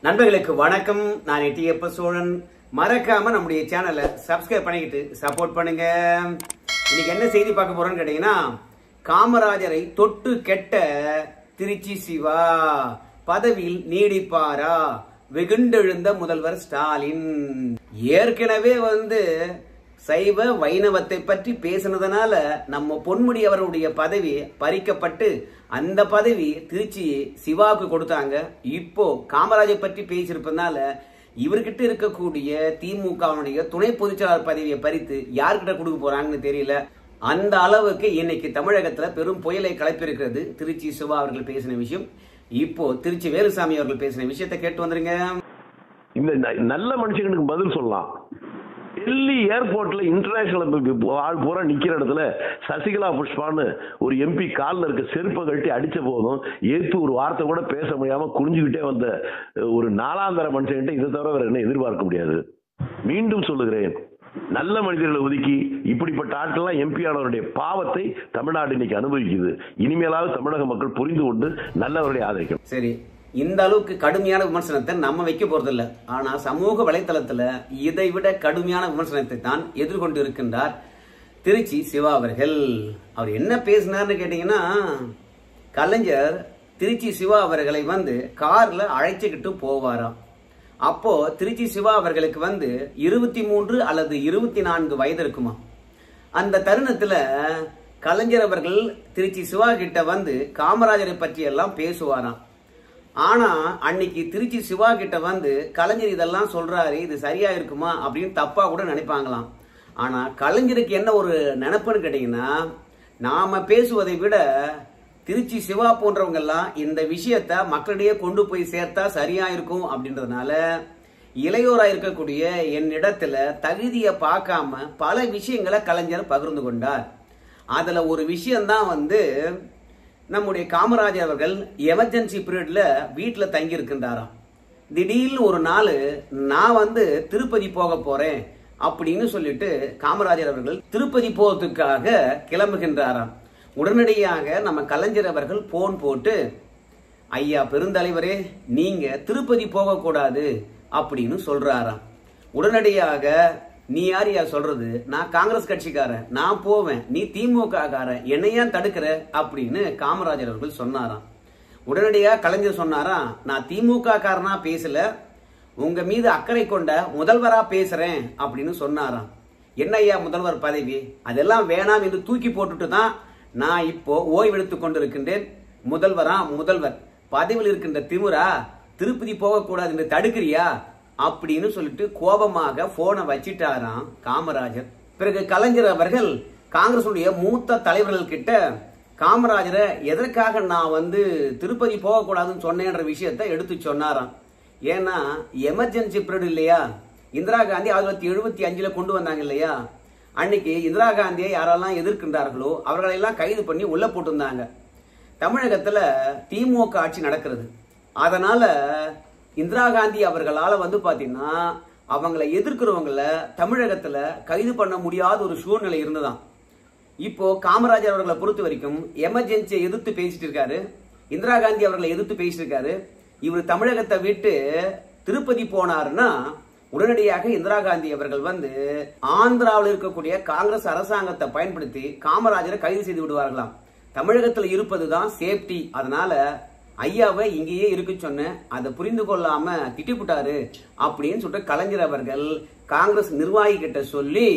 நண்பர்களுக்கு வணக்கம். நான் டி.எப்ப சோழன். மறக்காம நம்முடைய சேனலை சப்ஸ்கிரைப் பண்ணிக்கிட்டு சப்போர்ட் பண்ணுங்க. இன்னைக்கு என்ன செய்தி பார்க்க போறோம்னு கேட்டீங்கன்னா, காமராஜரை தொட்டு கெட்ட திருச்சி சிவா பதவியில் நீடிப்பாரா? வெகுண்டெழுந்த முதல்வர் ஸ்டாலின். ஏற்கனவே சைவ வைணவத்தை பற்றி பேசினதுனால நம்ம பொன்முடி அவருடைய பதவி பறிக்கப்பட்டு அந்த பதவி திருச்சி சிவாவுக்கு கொடுத்தாங்க. இப்போ காமராஜர் பற்றி பேசியிருப்பதனால இவர்கிட்ட இருக்கக்கூடிய திமுகவுடைய துணை பொதுச்செயலாளர் பதவியை பறித்து யார்கிட்ட கொடுக்க போறாங்கன்னு தெரியல. அந்த அளவுக்கு இன்னைக்கு தமிழகத்துல பெரும் புயலை கிளப்பியிருக்கிறது திருச்சி சிவா அவர்கள் பேசின விஷயம். இப்போ திருச்சி வேலுசாமி அவர்கள் பேசின விஷயத்தை கேட்டு வந்துருங்க. இந்த நல்ல மனுஷங்களுக்கு பதில் சொல்லலாம். டெல்லி ஏர்போர்ட்ல இன்டர்நேஷனல் ஆள் பூரா நிக்கிற இடத்துல சசிகலா புஷ்பான்னு ஒரு எம்பி காலில் இருக்க செருப்பை கட்டி அடிச்ச போதும் ஏத்து ஒரு வார்த்தை கூட பேச முடியாம குறிஞ்சுக்கிட்டே வந்த ஒரு நாலாந்தர மனுஷன்கிட்ட இதை தவிர வேற என்ன எதிர்பார்க்க முடியாது. மீண்டும் சொல்லுகிறேன், நல்ல மனிதர்களை ஒதுக்கி இப்படிப்பட்ட ஆட்கள்லாம் எம்பி ஆனவருடைய பாவத்தை தமிழ்நாடு இன்னைக்கு அனுபவிக்குது. இனிமேலாவது தமிழக மக்கள் புரிந்து கொண்டு நல்லவர்களை ஆதரிக்கும். சரி, இந்த அளவுக்கு கடுமையான விமர்சனத்தை நம்ம வைக்க போறதில்ல. ஆனா சமூக வலைத்தளத்துல இதை விட கடுமையான விமர்சனத்தை தான் எதிர்கொண்டு இருக்கின்றார் திருச்சி சிவா அவர்கள். அவர் என்ன பேசினார்னு கேட்டீங்கன்னா, கலைஞர் திருச்சி சிவா அவர்களை கார்ல அழைச்சுக்கிட்டு போவாராம். அப்போ திருச்சி சிவா அவர்களுக்கு 23 அல்லது 24 வயது இருக்குமா. அந்த தருணத்துல கலைஞர் அவர்கள் திருச்சி சிவா கிட்ட காமராஜரை பற்றி எல்லாம் பேசுவாராம். ஆனா அன்னைக்கு திருச்சி சிவா கிட்ட கலைஞர் இதெல்லாம் சொல்றாரு, இது சரியா இருக்குமா அப்படின்னு தப்பா கூட நினைப்பாங்களாம். ஆனா கலைஞருக்கு என்ன ஒரு நினைப்புன்னு கேட்டீங்கன்னா, நாம பேசுவதை விட திருச்சி சிவா போன்றவங்க எல்லாம் இந்த விஷயத்த மக்களிடையே கொண்டு போய் சேர்த்தா சரியா இருக்கும் அப்படின்றதுனால இளையோரா இருக்கக்கூடிய என்னிடத்துல தகுதியை பார்க்காம பல விஷயங்களை கலைஞர் பகிர்ந்து கொண்டார். அதுல ஒரு விஷயம்தான் நம்முடைய காமராஜர் அவர்கள் எமர்ஜென்சி பீரியட்ல வீட்டுல தங்கி இருக்கின்றாராம். திடீர்னு ஒரு நாள் நான் திருப்பதி போக போறேன் அப்படின்னு சொல்லிட்டு காமராஜர் அவர்கள் திருப்பதி போறதுக்காக கிளம்புகின்றாராம். உடனடியாக நம்ம கலைஞர் அவர்கள் போன் போட்டு, ஐயா பெருந்தலைவரே, நீங்க திருப்பதி போக கூடாது அப்படின்னு சொல்றாராம். உடனடியாக, நீ யார் யா சொல்றது? நான் காங்கிரஸ் கட்சிக்காரன், நான் போவேன், நீ திமுக காரன், என்னையா தடுக்கிற அப்படின்னு காமராஜர் அவர்கள் சொன்னாராம். உடனடியா கலைஞர் சொன்னாராம், நான் திமுக காரனா பேசல, உங்க மீது அக்கறை கொண்ட முதல்வரா பேசுறேன் அப்படின்னு சொன்னாராம். என்னையா முதல்வர் பதவி, அதெல்லாம் வேணாம் என்று தூக்கி போட்டுட்டு தான் நான் இப்போ ஓய்வெடுத்துக் கொண்டிருக்கின்றேன். முதல்வர் பதவியில் இருக்கின்ற திமுறா திருப்பதி போகக்கூடாது என்று தடுக்கிறியா அப்படின்னு சொல்லிட்டு கோபமாக போனை வச்சிட்டாராம் காமராஜர். பிறகு கலைஞர் அவர்கள் காங்கிரசுடைய மூத்த தலைவர்கள் கிட்ட காமராஜரை எதற்காக நான் திருப்பதி போகக்கூடாதுன்னு சொன்னேன்ற விஷயத்த எடுத்து சொன்னாராம். ஏன்னா எமர்ஜென்சி பீரியட் இல்லையா, இந்திரா காந்தி 1975 கொண்டு வந்தாங்க இல்லையா, அன்னைக்கு இந்திரா காந்தியை யாரெல்லாம் எதிர்க்கின்றார்களோ அவர்களெல்லாம் கைது பண்ணி உள்ள போட்டிருந்தாங்க. தமிழகத்துல திமுக ஆட்சி நடக்கிறது. அதனால இந்திரா காந்தி அவர்களால பாத்தீங்கன்னா அவங்களை எதிர்க்கிறவங்கள தமிழகத்துல கைது பண்ண முடியாத ஒரு சூழ்நிலை இருந்ததாம். இப்போ காமராஜர் அவர்களை பொறுத்த வரைக்கும் எமர்ஜென்சியை எதிர்த்து பேசிட்டு இருக்காரு, இந்திரா காந்தி அவர்களை எதிர்த்து பேசிட்டு இருக்காரு. இவர் தமிழகத்தை விட்டு திருப்பதி போனாருன்னா உடனடியாக இந்திரா காந்தி அவர்கள் ஆந்திராவில் இருக்கக்கூடிய காங்கிரஸ் அரசாங்கத்தை பயன்படுத்தி காமராஜரை கைது செய்து விடுவார்களாம். தமிழகத்தில் இருப்பதுதான் சேப்டி, அதனால ஐயாவை இங்கேயே இருக்க சொன்ன, அதை புரிந்து கொள்ளாம திட்டிப்புட்டாரு அப்படின்னு சொல்லிட்டு கலைஞர் அவர்கள் காங்கிரஸ் நிர்வாகி கிட்ட சொல்லி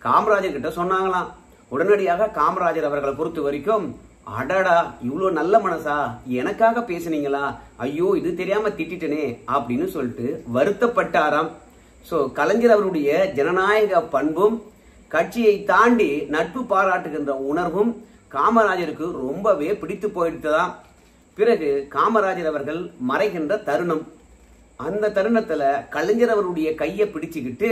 காமராஜர் கிட்ட சொன்னாங்களாம். உடனடியாக காமராஜர் அவர்களை பொறுத்த வரைக்கும், அடடா இவ்வளவு நல்ல மனசா, எனக்காக பேசுனீங்களா, ஐயோ இது தெரியாம திட்டிட்டனே அப்படின்னு சொல்லிட்டு வருத்தப்பட்டாராம். சோ கலைஞர் அவருடைய ஜனநாயக பண்பும் கட்சியை தாண்டி நட்பு பாராட்டுகின்ற உணர்வும் காமராஜருக்கு ரொம்பவே பிடித்து போயிட்டுதான். பிறகு காமராஜர் அவர்கள் மறைகின்ற தருணம், அந்த தருணத்துல கலைஞர் அவருடைய கையை பிடிச்சுக்கிட்டு,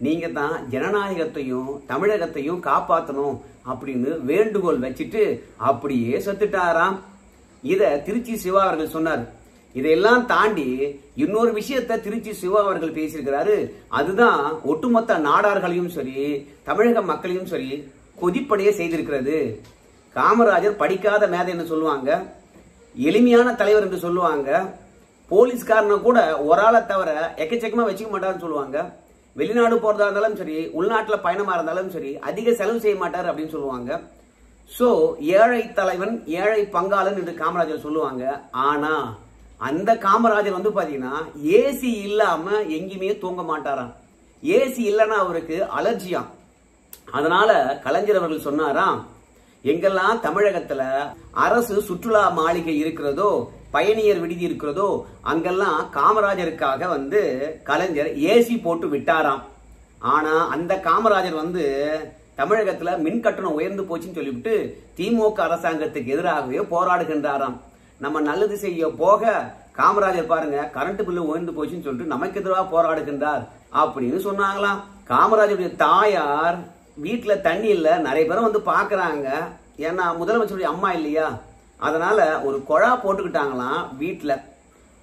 நீங்க தான் ஜனநாயகத்தையும் தமிழகத்தையும் காப்பாற்றணும் அப்படின்னு வேண்டுகோள் வச்சுட்டு அப்படியே செத்துட்டாராம். இத திருச்சி சிவா அவர்கள் சொன்னார். இதையெல்லாம் தாண்டி இன்னொரு விஷயத்தை திருச்சி சிவா அவர்கள் பேசியிருக்கிறாரு. அதுதான் ஒட்டுமொத்த நாடார்களையும் சரி தமிழக மக்களையும் சரி கொதிப்படைய செய்திருக்கிறது. காமராஜர் படிக்காத மேதை என்று சொல்லுவாங்க, எளிமையான தலைவர் என்று சொல்லுவாங்க, போலீஸ்காரனை கூட ஒரு ஆளை தவிர எக்கச்சக்கமா வச்சுக்க மாட்டாருன்னு சொல்லுவாங்க, வெளிநாடு போறதா இருந்தாலும் சரி, உள்நாட்டில் பயணமா இருந்தாலும் சரி அதிக செலவு செய்ய மாட்டார் அப்படின்னு சொல்லுவாங்க. சோ ஏழை தலைவன் ஏழை பங்காளன் என்று காமராஜர் சொல்லுவாங்க. ஆனா அந்த காமராஜர் வந்து பாத்தீங்கன்னா ஏசி இல்லாம எங்கேயுமே தூங்க மாட்டாராம். ஏசி இல்லைன்னா அவருக்கு அலர்ஜியாம். அதனால கலைஞர் அவர்கள் சொன்னாராம், எங்கெல்லாம் தமிழகத்துல அரசு சுற்றுலா மாளிகை இருக்கிறதோ, பயணியர் விடுதி இருக்கிறதோ, அங்கெல்லாம் காமராஜருக்காக வந்து கலைஞர் ஏசி போட்டு விட்டாராம். ஆனா அந்த காமராஜர் வந்து தமிழகத்துல மின் கட்டணம் உயர்ந்து போச்சுன்னு சொல்லிவிட்டு திமுக அரசாங்கத்துக்கு எதிராகவே போராடுகின்றாராம். நம்ம நல்லது செய்ய போக காமராஜர் பாருங்க கரண்ட் பில்லு உயர்ந்து போச்சுன்னு சொல்லிட்டு நமக்கு எதிராக போராடுகின்றார் அப்படின்னு சொன்னாங்களாம். காமராஜருடைய தாயார் வீட்டுல தண்ணி இல்ல, நிறைய பேரும் வந்து பாக்குறாங்க, ஏன்னா முதலமைச்சருடைய அம்மா இல்லையா, அதனால ஒரு குழா போட்டுக்கிட்டாங்களாம் வீட்டுல.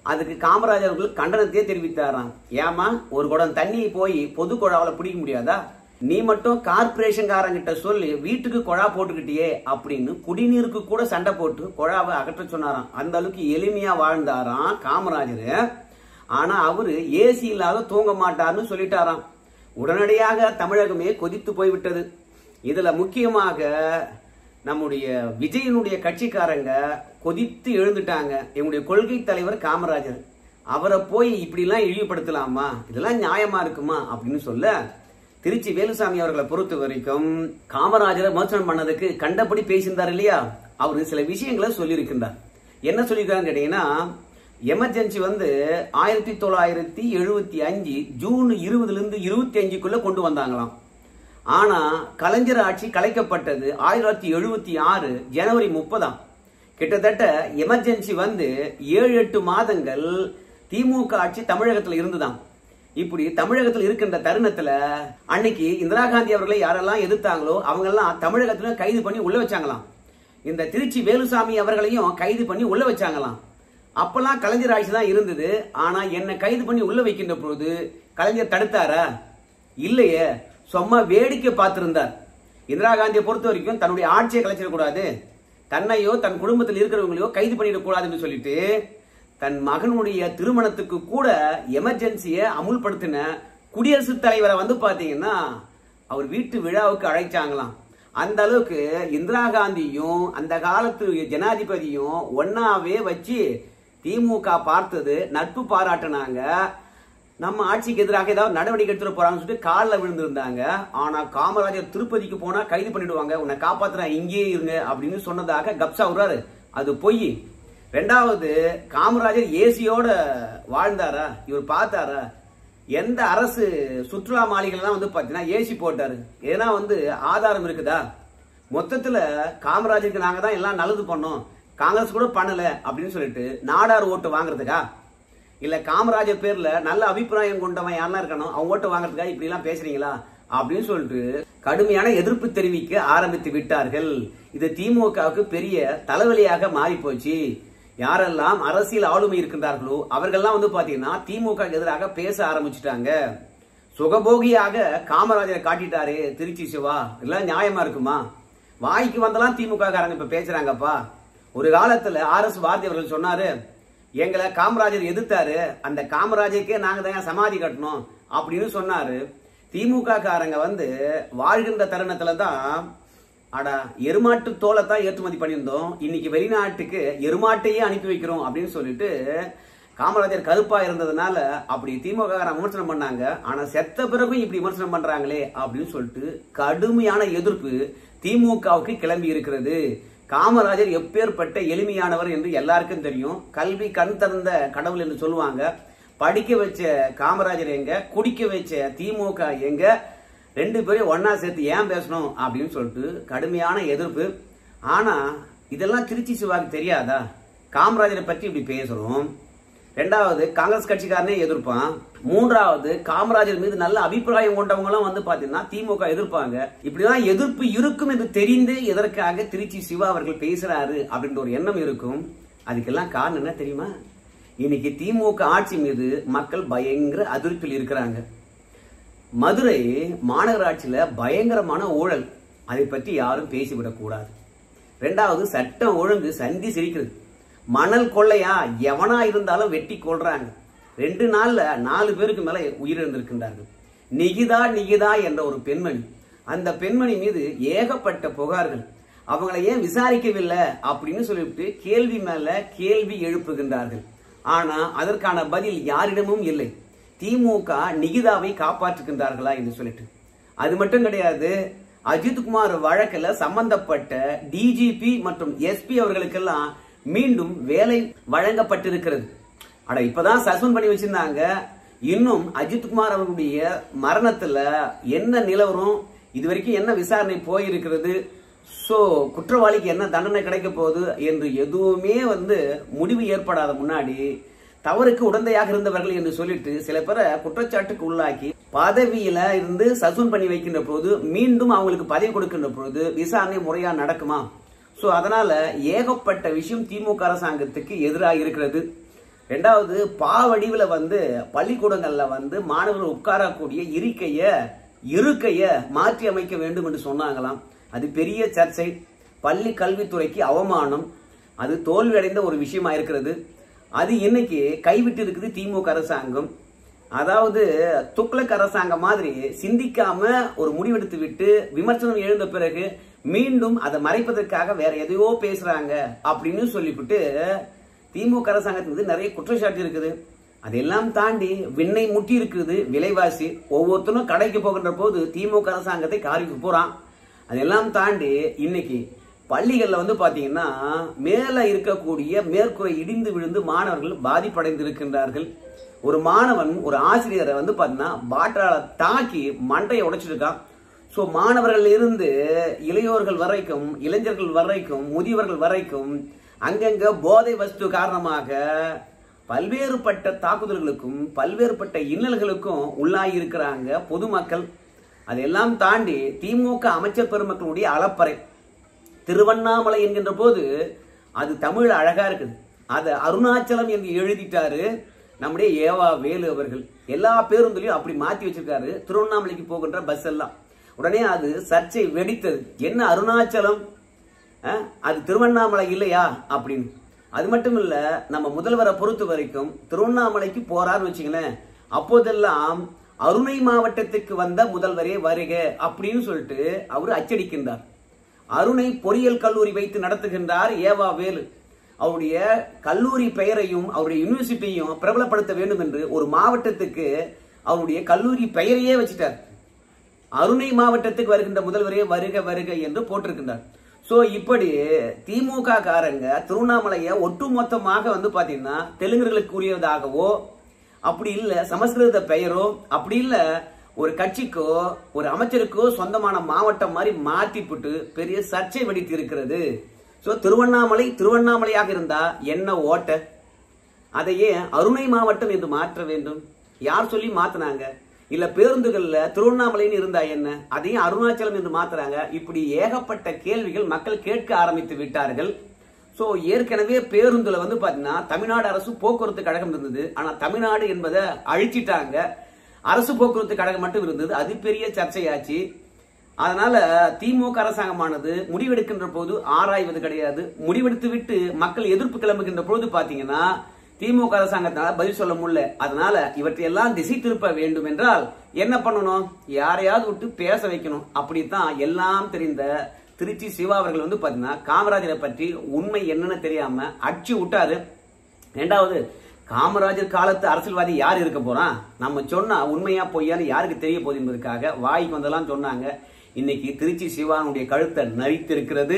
அதுக்கு காமராஜர் அவர்கள் கண்டனத்தையே தெரிவித்தாராம். ஏமா ஒரு குடம் தண்ணி போய் பொது குழாவில பிடிக்க முடியாதா, நீ மட்டும் கார்பரேஷன்காரங்கிட்ட சொல்லி வீட்டுக்கு குழா போட்டுக்கிட்டியே அப்படின்னு குடிநீருக்கு கூட சண்டை போட்டு குழாவை அகற்ற சொன்னாராம். அந்த அளவுக்கு எளிமையா வாழ்ந்தாராம் காமராஜர். ஆனா அவரு ஏசி இல்லாத தூங்க மாட்டார்னு சொல்லிட்டாராம். உடனடியாக தமிழகமே கொதித்து போய்விட்டது. இதுல முக்கியமாக நம்முடைய விஜயனுடைய கட்சிக்காரங்க கொதித்து எழுந்துட்டாங்க. எங்களுடைய கொள்கை தலைவர் காமராஜர், அவரை போய் இப்படி எல்லாம் இழிவுபடுத்தலாமா, இதெல்லாம் நியாயமா இருக்குமா அப்படின்னு சொல்ல திருச்சி வேலுசாமி அவர்களை பொறுத்த வரைக்கும் காமராஜரை விமர்சனம் பண்ணதுக்கு கண்டபடி பேசியிருந்தார் இல்லையா, அவரு சில விஷயங்களை சொல்லியிருக்கின்றார். என்ன சொல்லியிருக்காருன்னு கேட்டீங்கன்னா, எமர்ஜென்சி வந்து 1975 ஜூன் 20 25 கொண்டு வந்தாங்களாம். ஆனா கலைஞர் ஆட்சி கலைக்கப்பட்டது 1976 ஜனவரி 30. கிட்டத்தட்ட எமர்ஜென்சி வந்து 7-8 மாதங்கள் திமுக ஆட்சி தமிழகத்தில் இருந்துதான். இப்படி தமிழகத்தில் இருக்கின்ற தருணத்துல அன்னைக்கு இந்திரா காந்தி அவர்களை யாரெல்லாம் எதிர்த்தாங்களோ அவங்க எல்லாம் தமிழகத்துல கைது பண்ணி உள்ள வச்சாங்களாம். இந்த திருச்சி வேலுசாமி அவர்களையும் கைது பண்ணி உள்ள வச்சாங்களாம். அப்பெல்லாம் கலைஞர் ஆட்சி தான் இருந்தது. ஆனா என்ன கைது பண்ணி உள்ள வைக்கின்ற பொழுது கலைஞர் தடுத்தாரா? இல்லையே, சும்மா வேடிக்கை பார்த்திருந்தார். இந்திரா காந்தியை பொறுத்த வரைக்கும் தன்னுடைய ஆட்சியை கலைச்சிடக்கூடாது, தன்னையோ தன் குடும்பத்தில் இருக்கிறவங்களையோ கைது பண்ணிடக்கூடாதுன்னு சொல்லிட்டு தன் மகனுடைய திருமணத்துக்கு கூட எமர்ஜென்சியை அமுல்படுத்தின குடியரசுத் தலைவரை வந்து பாத்தீங்கன்னா அவர் வீட்டு விழாவுக்கு அழைச்சாங்களாம். அந்த அளவுக்கு இந்திரா காந்தியும் அந்த காலத்து ஜனாதிபதியும் ஒன்னாவே வச்சு திமுக பார்த்தது, நட்பு பாராட்டினாங்க. நம்ம ஆட்சிக்கு எதிராக ஏதாவது நடவடிக்கை எடுத்துட்டு போறாங்கன்னு சொல்லிட்டு காலில் விழுந்திருந்தாங்க. ஆனா காமராஜர் திருப்பதிக்கு போனா கைது பண்ணிடுவாங்க, உன்னை காப்பாத்துறேன் இங்கேயே இருங்க அப்படின்னு சொன்னதாக கப்சா விடுறாரு, அது பொய். ரெண்டாவது, காமராஜர் ஏசியோட வாழ்ந்தாரா? இவர் பார்த்தாரா? எந்த அரசு சுற்றுலா மாளிகைலாம் வந்து பாத்தீங்கன்னா ஏசி போட்டாரு? ஏன்னா வந்து ஆதாரம் இருக்குதா? மொத்தத்துல காமராஜருக்கு நாங்க தான் எல்லாம் நல்லது பண்ணோம், காங்கிரஸ் கூட பண்ணல அப்படின்னு சொல்லிட்டு நாடார் ஓட்டு வாங்குறதுக்கா? இல்ல காமராஜர் பேர்ல நல்ல அபிப்பிராயம் கொண்டவன் யாரெல்லாம் இருக்கணும் அவங்க ஓட்டு வாங்குறதுக்கா இப்படி எல்லாம் பேசுறீங்களா அப்படின்னு சொல்லிட்டு கடுமையான எதிர்ப்பு தெரிவிக்க ஆரம்பித்து விட்டார்கள். இது திமுகவுக்கு பெரிய தலைவலியாக மாறி போச்சு. யாரெல்லாம் அரசியல் ஆளுமை இருக்கின்றார்களோ அவர்கள்லாம் வந்து பாத்தீங்கன்னா திமுக எதிராக பேச ஆரம்பிச்சுட்டாங்க. சுகபோகியாக காமராஜரை காட்டிட்டாரு திருச்சி சிவா, இதெல்லாம் நியாயமா இருக்குமா? வாய்க்கு வந்தெல்லாம் திமுக காரங்க இப்ப பேசுறாங்கப்பா. ஒரு காலத்துல RS பாரதி அவர்கள் சொன்னாரு, எங்களை காமராஜர் எதிர்த்தாரு, அந்த காமராஜருக்கே நாங்க தான் சமாதி கட்டணும் அப்படின்னு சொன்னாரு. திமுக காரங்க வந்து வாழ்கின்ற தருணத்துல தான் அடா எருமாட்டு தோலை தான் ஏற்றுமதி பண்ணியிருந்தோம், இன்னைக்கு வெளிநாட்டுக்கு எருமாட்டையே அனுப்பி வைக்கிறோம் அப்படின்னு சொல்லிட்டு காமராஜர் கருப்பா இருந்ததுனால அப்படி திமுக விமர்சனம் பண்ணாங்க. ஆனா செத்த பிறகும் இப்படி விமர்சனம் பண்றாங்களே அப்படின்னு சொல்லிட்டு கடுமையான எதிர்ப்பு திமுகவுக்கு கிளம்பி இருக்கிறது. காமராஜர் எப்பேற்பட்ட எளிமையானவர் என்று எல்லாருக்கும் தெரியும். கல்வி கண் திறந்த கடவுள் என்று சொல்லுவாங்க. படிக்க வச்ச காமராஜர் எங்க, குடிக்க வச்ச திமுக எங்க, ரெண்டு பேரும் ஒன்னா சேர்த்து ஏன் பேசணும் அப்படின்னு சொல்லிட்டு கடுமையான எதிர்ப்பு. ஆனா இதெல்லாம் திருச்சி சிவாக்கு தெரியாதா? காமராஜரை பற்றி இப்படி பேசுறோம். ரெண்டாவது, காங்கிரஸ் கட்சிக்காரனே எதிர்ப்பான். மூன்றாவது, காமராஜர் மீது நல்ல அபிப்பிராயம் கொண்டவங்களும் வந்து பாத்தீங்கன்னா திமுக எதிர்ப்பாங்க. இப்படிதான் எதிர்ப்பு இருக்கும் என்று தெரிந்து எதற்காக திருச்சி சிவா அவர்கள் பேசுறாரு அப்படின்ற ஒரு எண்ணம் இருக்கும். அதுக்கெல்லாம் காரணம் என்ன தெரியுமா? இன்னைக்கு திமுக ஆட்சி மீது மக்கள் பயங்கர அதிருப்தியில் இருக்கிறாங்க. மதுரை மாநகராட்சியில பயங்கரமான ஊழல், அதை பற்றி யாரும் பேசிவிடக் கூடாது. ரெண்டாவது சட்டம் ஒழுங்கு சந்தி சிரிக்கிறது. மணல் கொள்ளையா எவனா இருந்தாலும் வெட்டி கொள்றாங்க. 2 நாள்ல 4 பேருக்கு மேல உயிரிழந்திருக்கின்றார்கள். நிகிதா என்ற ஒரு பெண்மணி, அந்த பெண்மணி மீது ஏகப்பட்ட புகார்கள். அவங்களை ஏன் விசாரிக்கவில்லை அப்படின்னு சொல்லிட்டு கேள்வி மேல கேள்வி எழுப்புகின்றார்கள். ஆனா அதற்கான பதில் யாரிடமும் இல்லை. திமுக நிகிதாவை காப்பாற்றுகின்றார்களா என்று சொல்லிட்டு. அது மட்டும் கிடையாது, அஜித்குமார் வழக்கில் சம்பந்தப்பட்ட டிஜிபி மற்றும் எஸ்பி அவர்களுக்கெல்லாம் மீண்டும் வேலை வழங்கப்பட்டிருக்கிறது. அட இப்பதான் சஸ்பெண்ட் பண்ணி வச்சிருந்தாங்க. இன்னும் அஜித்குமார் அவர்களுடைய மரணத்துல என்ன நிலவரம், இதுவரைக்கும் என்ன விசாரணை போயிருக்கிறது, சோ குற்றவாளிக்கு என்ன தண்டனை கிடைக்க போகுது என்று எதுவுமே முடிவு ஏற்படாத முன்னாடி தவறுக்கு உடந்தையாக இருந்தவர்கள் என்று சொல்லிட்டு சில பேரை குற்றச்சாட்டுக்கு உள்ளாக்கி பதவியில இருந்து சஸ்பெண்ட் பண்ணி வைக்கின்ற போது மீண்டும் அவங்களுக்கு பதவி கொடுக்கின்ற பொழுது விசாரணை முறையா நடக்குமா? சோ அதனால ஏகப்பட்ட விஷயம் திமுக அரசாங்கத்துக்கு எதிராக இருக்கிறது. ரெண்டாவது, பாவடிவுல பள்ளிக்கூடங்கள்ல மாணவர்கள் உட்காரக்கூடிய இருக்கைய மாற்றி அமைக்க வேண்டும் என்று சொன்னாங்களாம். அது பெரிய சர்ச்சை, பள்ளி கல்வித்துறைக்கு அவமானம், அது தோல்வியடைந்த ஒரு விஷயமா இருக்கிறது. அது இன்னைக்கு கைவிட்டு இருக்குது திமுக அரசாங்கம். அதாவது துக்ளக் அரசாங்கம் மாதிரி சிந்திக்காம ஒரு முடிவெடுத்து விட்டு விமர்சனம் எழுந்த பிறகு மீண்டும் அதை மறைப்பதற்காக வேற எதையோ பேசுறாங்க அப்படின்னு சொல்லிவிட்டு திமுக அரசாங்கத்துக்கு நிறைய குற்றச்சாட்டு இருக்குது. அதெல்லாம் தாண்டி விண்ணை முட்டி இருக்குது விலைவாசி. ஒவ்வொருத்தரும் கடைக்கு போகின்ற போது திமுக அரசாங்கத்தை காரிக்கு போறான். அதெல்லாம் தாண்டி இன்னைக்கு பள்ளிகள்ல பாத்தீங்கன்னா மேல இருக்கக்கூடிய மேற்கூரை இடிந்து விழுந்து மாணவர்கள் பாதிப்படைந்து இருக்கின்றார்கள். ஒரு மாணவன் ஒரு ஆசிரியரை பாத்தீங்கன்னா பாட்டால தாக்கி மண்டையை உடைச்சிருக்கான். சோ மாணவர்கள் இருந்து இளையோர்கள் வரைக்கும், இளைஞர்கள் வரைக்கும், முதியவர்கள் வரைக்கும் அங்கங்க போதை வஸ்து காரணமாக பல்வேறுபட்ட தாக்குதல்களுக்கும் பல்வேறுபட்ட இன்னல்களுக்கும் உள்ளாகி இருக்கிறாங்க பொதுமக்கள். அதெல்லாம் தாண்டி திமுக அமைச்சர் பெருமக்களுடைய அலப்பறை. திருவண்ணாமலை என்கின்ற போது அது தமிழ் அழகா இருக்குது. அது அருணாச்சலம் என்று எழுதிட்டாரு நம்முடைய ஏவா வேலு அவர்கள். எல்லா பேருந்துலையும் அப்படி மாத்தி வச்சிருக்காரு திருவண்ணாமலைக்கு போகின்ற பஸ் எல்லாம். உடனே அது சர்ச்சை வெடித்தது. என்ன அருணாச்சலம், அது திருவண்ணாமலை இல்லையா அப்படின்னு. அது மட்டும் இல்ல, நம்ம முதல்வரை பொறுத்த வரைக்கும் திருவண்ணாமலைக்கு போறாருன்னு வச்சுங்களேன், அப்போதெல்லாம் அருணை மாவட்டத்துக்கு வந்த முதல்வரே வருக அப்படின்னு சொல்லிட்டு அவரு அச்சடிக்கின்றார். அருணை பொறியியல் கல்லூரி வைத்து நடத்துகின்றார் ஏவா வேலு. அவருடைய கல்லூரி பெயரையும் அவருடைய யூனிவர்சிட்டியையும் பிரபலப்படுத்த வேண்டும் என்று ஒரு மாவட்டத்துக்கு அவருடைய கல்லூரி பெயரையே வச்சுட்டார். அருணை மாவட்டத்துக்கு வருகின்ற முதல்வரே வருக வருக என்று போட்டிருக்கின்றார். சோ இப்படி திமுக காரங்க திருவண்ணாமலையை ஒட்டுமொத்தமாக பாத்தீங்கன்னா தெலுங்கர்களுக்கு உரியதாகவோ, அப்படி இல்ல சமஸ்கிருத பெயரோ, அப்படி இல்ல ஒரு கட்சிக்கோ ஒரு அமைச்சருக்கோ சொந்தமான மாவட்டம் மாதிரி மாத்தி போட்டு பெரிய சர்ச்சை வெடித்து இருக்கிறது. சோ திருவண்ணாமலையாக இருந்தா என்ன ஓட்ட, அதையே அருணை மாவட்டம் என்று மாற்ற வேண்டும். யார் சொல்லி மாத்தினாங்க? இல்ல பேருந்துகள்ல திருவண்ணாமலைன்னு இருந்தா என்ன, அதையும் அருணாச்சலம் என்று மாத்துறாங்க. இப்படி ஏகப்பட்ட கேள்விகள் மக்கள் கேட்க ஆரம்பித்து விட்டார்கள். சோ ஏற்கனவே பேருந்துல பாத்தீங்கன்னா தமிழ்நாடு அரசு போக்குவரத்து கழகம் இருந்தது. ஆனா தமிழ்நாடு என்பதை அழிச்சிட்டாங்க. அரசு போக்குவரத்து கழகம் மட்டும் இருந்தது. அது பெரிய சர்ச்சையாச்சு. அதனால திமுக அரசாங்கமானது முடிவெடுக்கின்ற போது ஆராய்வது கிடையாது. முடிவெடுத்து விட்டு மக்கள் எதிர்ப்பு கிளம்புகின்ற போது பாத்தீங்கன்னா திமுக அரசாங்கத்தால பதில் சொல்ல முடியல. அதனால இவற்றையெல்லாம் திசை திருப்ப வேண்டும் என்றால் என்ன பண்ணணும்? யாரையாவது விட்டு பேச வைக்கணும். அப்படித்தான் எல்லாம் தெரிந்த திருச்சி சிவா அவர்கள் பாத்தீங்கன்னா காமராஜரை பற்றி உண்மை என்னன்னு தெரியாம அடிச்சு விட்டாரு. ரெண்டாவது, காமராஜர் காலத்து அரசியல்வாதி யார் இருக்க போறான்? நம்ம சொன்னா உண்மையா பொய்யான்னு யாருக்கு தெரிய போகுது என்பதற்காக வாய்க்கு வந்தெல்லாம் சொன்னாங்க. இன்னைக்கு திருச்சி சிவானுடைய கழுத்தை நரித்திருக்கிறது.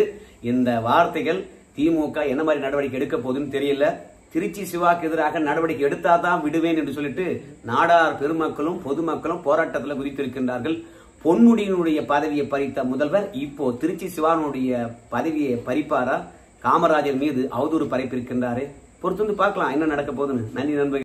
இந்த வார்த்தைகள் திமுக என்ன மாதிரி நடவடிக்கை எடுக்க போகுதுன்னு தெரியல. திருச்சி சிவாக்கு எதிராக நடவடிக்கை எடுத்தாதான் விடுவேன் என்று சொல்லிட்டு நாடார் பெருமக்களும் பொதுமக்களும் போராட்டத்தில் குதித்திருக்கின்றார்கள். பொன்முடியினுடைய பதவியை பறித்த முதல்வர் இப்போ திருச்சி சிவானுடைய பதவியை பறிப்பாரா? காமராஜர் மீது அவதூறு பரப்பியிருக்கின்றாரு. பொறுத்து பார்க்கலாம் என்ன நடக்க போகுதுன்னு. நன்றி நண்பர்கள்.